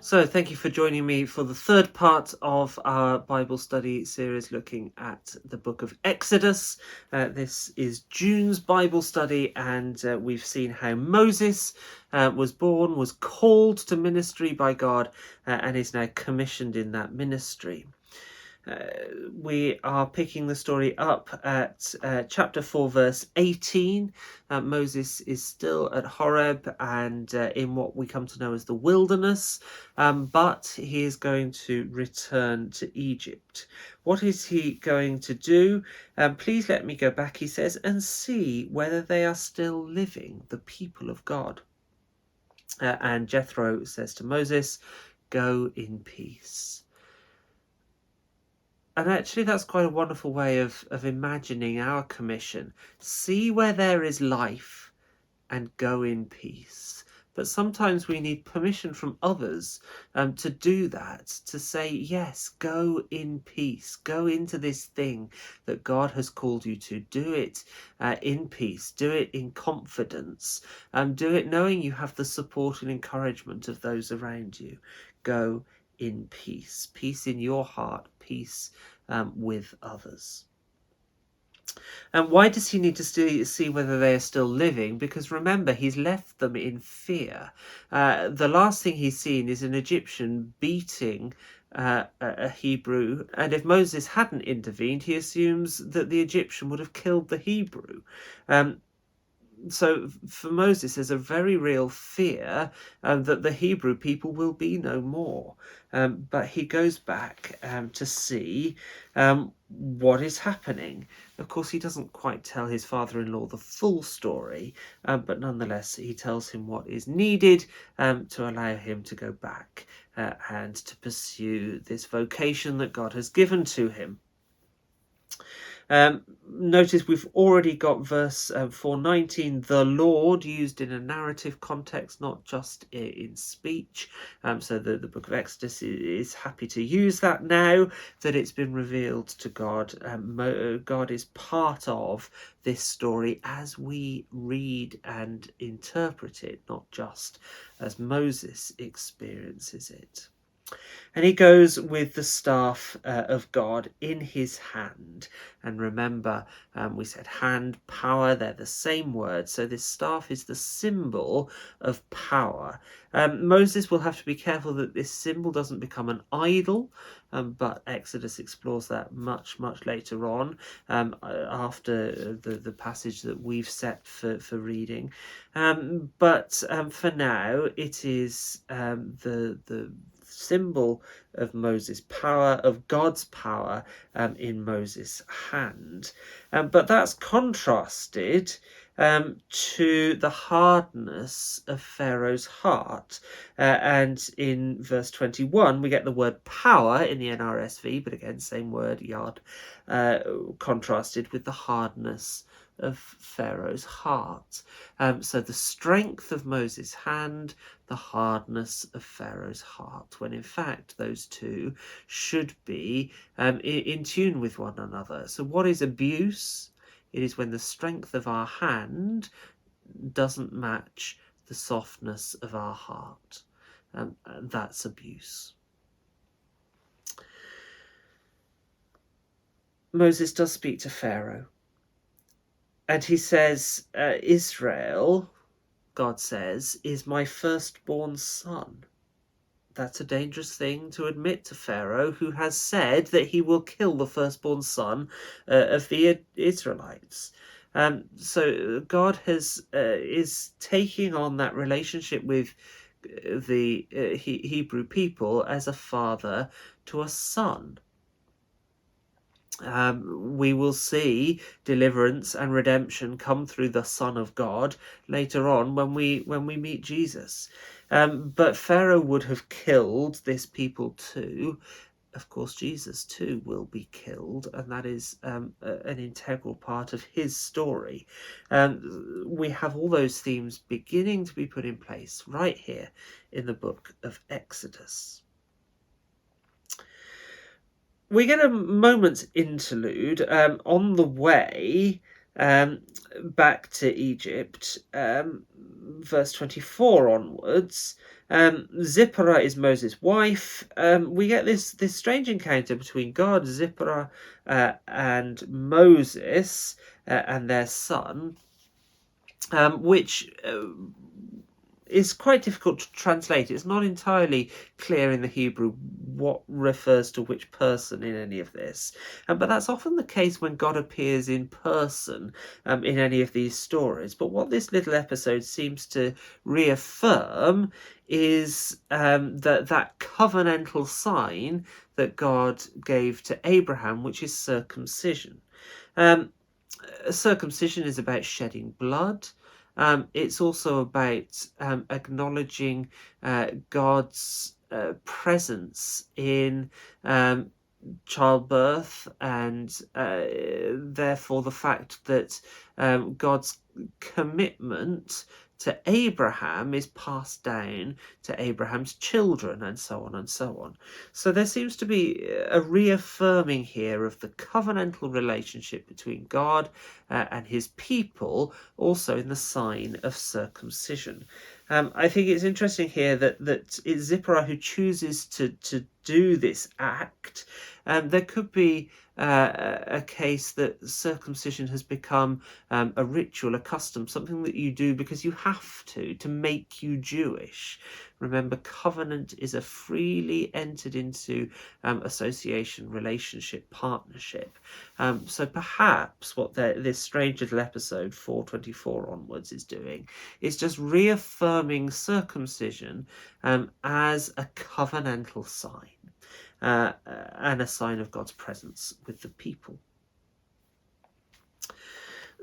So, thank you for joining me for the third part of our Bible study series looking at the book of Exodus. This is June's Bible study, and we've seen how Moses was born, was called to ministry by God, and is now commissioned in that ministry. We are picking the story up at chapter 4, verse 18. Moses is still at Horeb and in what we come to know as the wilderness, but he is going to return to Egypt. What is he going to do? Please let me go back, he says, and see whether they are still living, the people of God. And Jethro says to Moses, "Go in peace." And actually, that's quite a wonderful way of imagining our commission. See where there is life and go in peace. But sometimes we need permission from others to do that, to say, yes, go in peace. Go into this thing that God has called you to. Do it in peace. Do it in confidence. Do it knowing you have the support and encouragement of those around you. Go in peace. Peace in your heart. Peace with others. And why does he need to see whether they are still living? Because remember, he's left them in fear. The last thing he's seen is an Egyptian beating a Hebrew, and if Moses hadn't intervened, he assumes that the Egyptian would have killed the Hebrew. So for Moses, there's a very real fear that the Hebrew people will be no more. But he goes back to see what is happening. Of course, he doesn't quite tell his father-in-law the full story, but nonetheless, he tells him what is needed to allow him to go back and to pursue this vocation that God has given to him. Notice we've already got verse 419, the Lord, used in a narrative context, not just in speech. So the book of Exodus is happy to use that now that it's been revealed to God. God is part of this story as we read and interpret it, not just as Moses experiences it. And he goes with the staff of God in his hand. And remember, we said hand, power, they're the same word. So this staff is the symbol of power. Moses will have to be careful that this symbol doesn't become an idol, but Exodus explores that much later on, after the passage that we've set for reading. But for now, it is the symbol of Moses' power, of God's power in Moses' hand. But that's contrasted to the hardness of Pharaoh's heart. And in verse 21, we get the word power in the NRSV, but again, same word, yard, contrasted with the hardness of Pharaoh's heart. So the strength of Moses' hand, the hardness of Pharaoh's heart, when in fact those two should be in tune with one another. So what is abuse? It is when the strength of our hand doesn't match the softness of our heart. That's abuse. Moses does speak to Pharaoh. And he says, Israel, God says, is my firstborn son. That's a dangerous thing to admit to Pharaoh, who has said that he will kill the firstborn son of the Israelites. So God is taking on that relationship with the Hebrew people as a father to a son. We will see deliverance and redemption come through the Son of God later on when we meet Jesus. But Pharaoh would have killed this people too. Of course, Jesus too will be killed, and that is an integral part of his story. We have all those themes beginning to be put in place right here in the book of Exodus. We get a moment's interlude on the way back to Egypt, verse 24 onwards. Zipporah is Moses' wife. We get this strange encounter between God, Zipporah, and Moses and their son, which is quite difficult to translate. It's not entirely clear in the Hebrew what refers to which person in any of this. But that's often the case when God appears in person in any of these stories. But what this little episode seems to reaffirm is that covenantal sign that God gave to Abraham, which is circumcision. Circumcision is about shedding blood. It's also about acknowledging God's presence in childbirth, and therefore the fact that God's commitment to Abraham is passed down to Abraham's children, and so on and so on. So there seems to be a reaffirming here of the covenantal relationship between God and his people, also in the sign of circumcision. I think it's interesting here that it's Zipporah who chooses to do this act. There could be a case that circumcision has become a ritual, a custom, something that you do because you have to make you Jewish. Remember, covenant is a freely entered into association, relationship, partnership. So perhaps what this strange little episode 4:24 onwards is doing is just reaffirming circumcision as a covenantal sign. And a sign of God's presence with the people.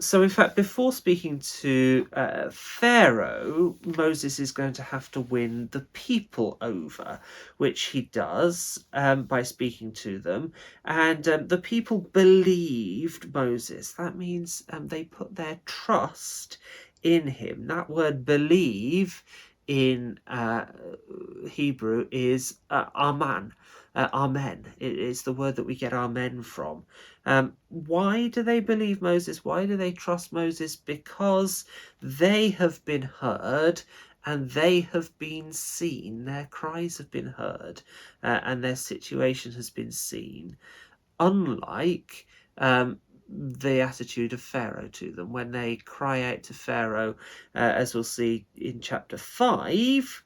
So, in fact, before speaking to Pharaoh, Moses is going to have to win the people over, which he does by speaking to them. And the people believed Moses. That means they put their trust in him. That word believe in Hebrew is aman. Amen. It's the word that we get amen from. Why do they believe Moses? Why do they trust Moses? Because they have been heard and they have been seen. Their cries have been heard and their situation has been seen. Unlike the attitude of Pharaoh to them. When they cry out to Pharaoh, as we'll see in chapter 5,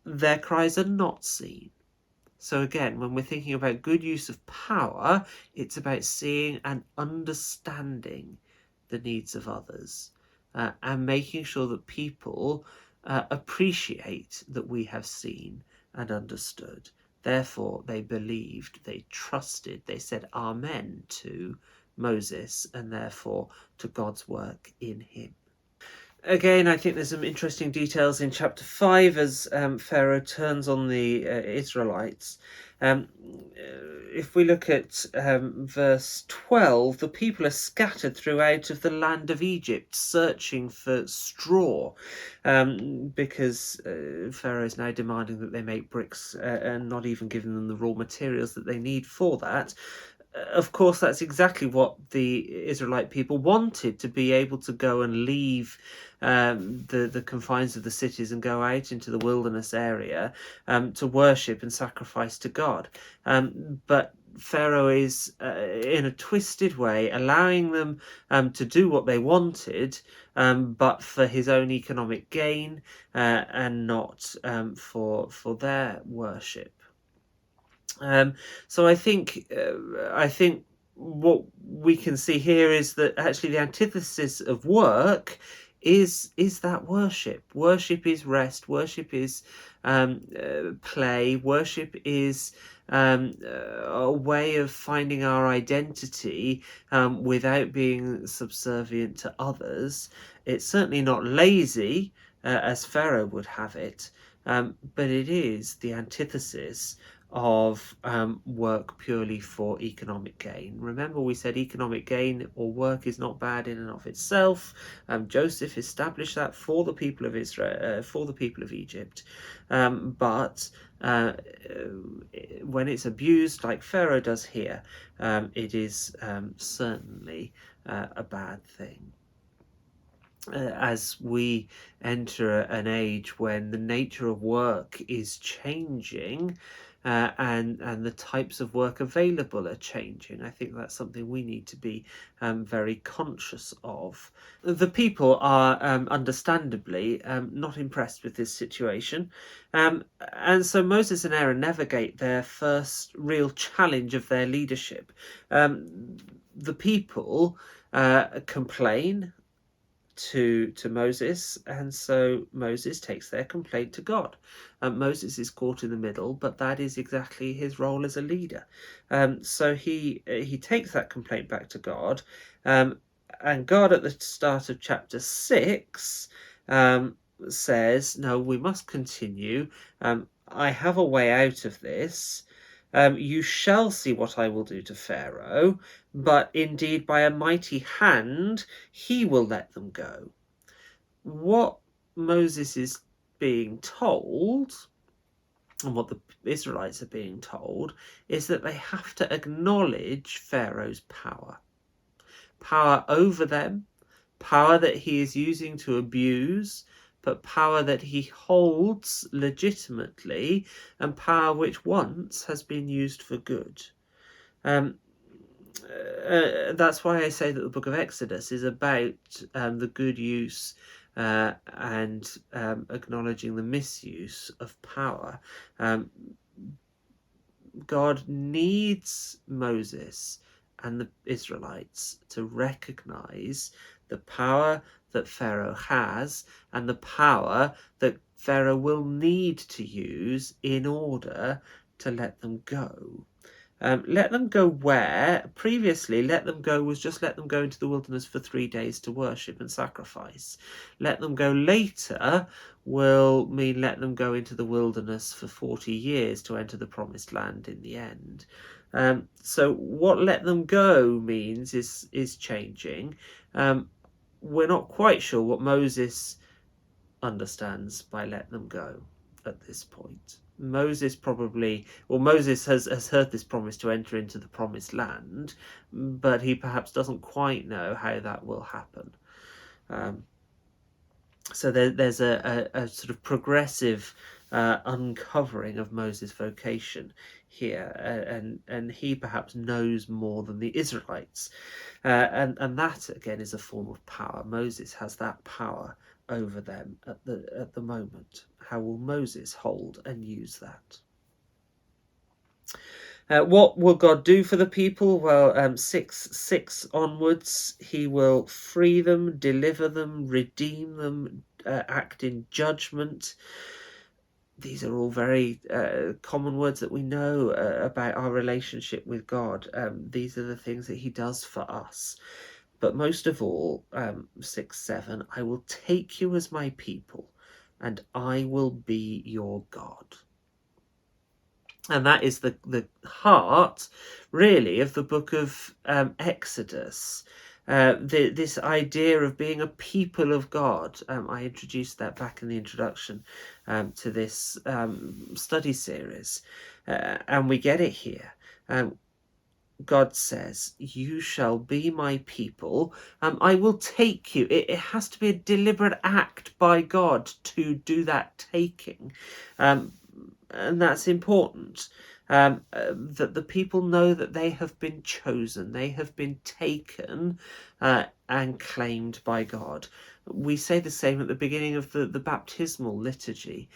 their cries are not seen. So again, when we're thinking about good use of power, it's about seeing and understanding the needs of others and making sure that people appreciate that we have seen and understood. Therefore, they believed, they trusted, they said amen to Moses and therefore to God's work in him. Again, I think there's some interesting details in chapter 5 as Pharaoh turns on the Israelites. If we look at verse 12, the people are scattered throughout of the land of Egypt, searching for straw, because Pharaoh is now demanding that they make bricks and not even giving them the raw materials that they need for that. Of course, that's exactly what the Israelite people wanted, to be able to go and leave the confines of the cities and go out into the wilderness area to worship and sacrifice to God. But Pharaoh is, in a twisted way, allowing them to do what they wanted, but for his own economic gain and not for their worship. So I think what we can see here is that actually the antithesis of work is that worship. Worship is rest. Worship is play. Worship is a way of finding our identity without being subservient to others. It's certainly not lazy, as Pharaoh would have it, but it is the antithesis of work purely for economic gain. Remember, we said economic gain or work is not bad in and of itself. Joseph established that for the people of Israel, for the people of Egypt. But when it's abused, like Pharaoh does here, it is certainly a bad thing. as we enter an age when the nature of work is changing, and the types of work available are changing. I think that's something we need to be very conscious of. The people are understandably not impressed with this situation, and so Moses and Aaron navigate their first real challenge of their leadership. The people complain to Moses, and so Moses takes their complaint to God. Moses is caught in the middle, but that is exactly his role as a leader. So he takes that complaint back to God, and God at the start of chapter 6 says, "No, we must continue. I have a way out of this. You shall see what I will do to Pharaoh, but indeed by a mighty hand he will let them go." What Moses is being told, and what the Israelites are being told, is that they have to acknowledge Pharaoh's power over them, power that he is using to abuse, but power that he holds legitimately, and power which once has been used for good. That's why I say that the book of Exodus is about the good use and acknowledging the misuse of power. God needs Moses and the Israelites to recognize the power that Pharaoh has and the power that Pharaoh will need to use in order to let them go. Let them go where? Previously, let them go was just let them go into the wilderness for 3 days to worship and sacrifice. Let them go later will mean let them go into the wilderness for 40 years to enter the promised land in the end. So what let them go means is changing. We're not quite sure what Moses understands by let them go at this point. Moses has heard this promise to enter into the promised land, but he perhaps doesn't quite know how that will happen. So there's a sort of progressive uncovering of Moses' vocation here, and he perhaps knows more than the Israelites, and that again is a form of power. Moses has that power over them at the moment. How will Moses hold and use that? What will God do for the people? Well, 6 onwards, he will free them, deliver them, redeem them, act in judgment. These are all very common words that we know about our relationship with God. These are the things that he does for us. But most of all, 6:7, I will take you as my people, and I will be your God. And that is the heart, really, of the book of Exodus. This idea of being a people of God. I introduced that back in the introduction to this study series, and we get it here. God says, "You shall be my people. I will take you." It has to be a deliberate act by God to do that taking. And that's important, that the people know that they have been chosen, they have been taken and claimed by God. We say the same at the beginning of the baptismal liturgy.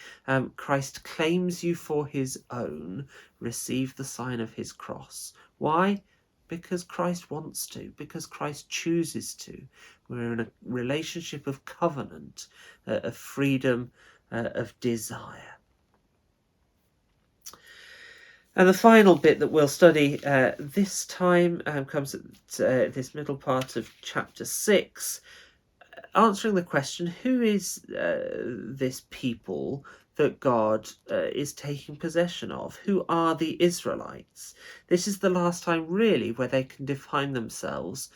Christ claims you for his own, receive the sign of his cross. Why? Because Christ wants to, because Christ chooses to. We're in a relationship of covenant, of freedom, of desire. And the final bit that we'll study this time comes at this middle part of chapter 6, answering the question, who is this people that God is taking possession of? Who are the Israelites? This is the last time, really, where they can define themselves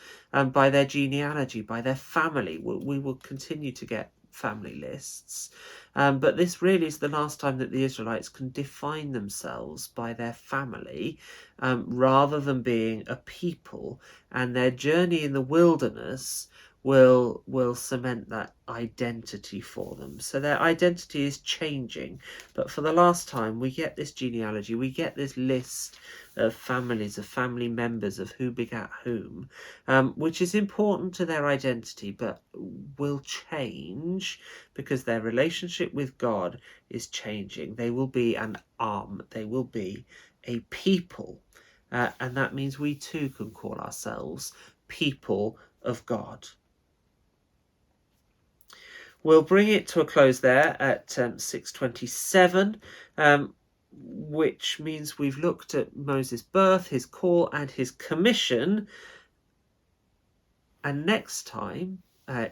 by their genealogy, by their family. We will continue to get family lists, but this really is the last time that the Israelites can define themselves by their family rather than being a people, and their journey in the wilderness will cement that identity for them. So their identity is changing, but for the last time we get this genealogy, we get this list of families, of family members, of who begat whom, which is important to their identity, but will change because their relationship with God is changing. They will be an arm, they will be a people, and that means we too can call ourselves people of God. We'll bring it to a close there at 6:27, which means we've looked at Moses' birth, his call, and his commission. And next time,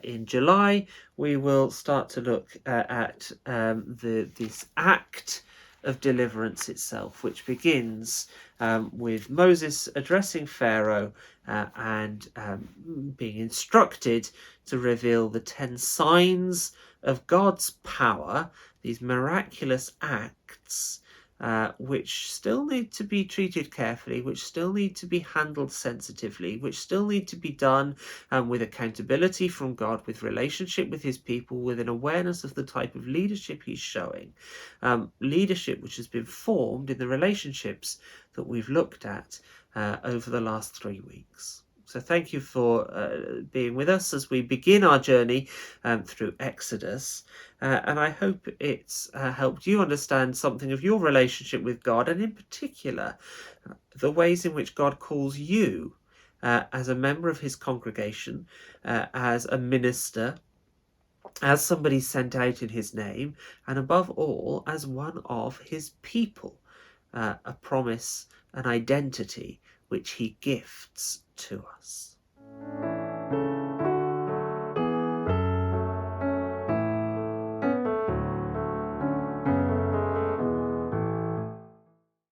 in July, we will start to look at this act of deliverance itself, which begins with Moses addressing Pharaoh and being instructed to reveal the 10 signs of God's power, these miraculous acts, which still need to be treated carefully, which still need to be handled sensitively, which still need to be done with accountability from God, with relationship with his people, with an awareness of the type of leadership he's showing. Leadership which has been formed in the relationships that we've looked at over the last 3 weeks. So thank you for being with us as we begin our journey through Exodus. And I hope it's helped you understand something of your relationship with God, and in particular, the ways in which God calls you as a member of his congregation, as a minister, as somebody sent out in his name, and above all, as one of his people, a promise, an identity which he gifts to us.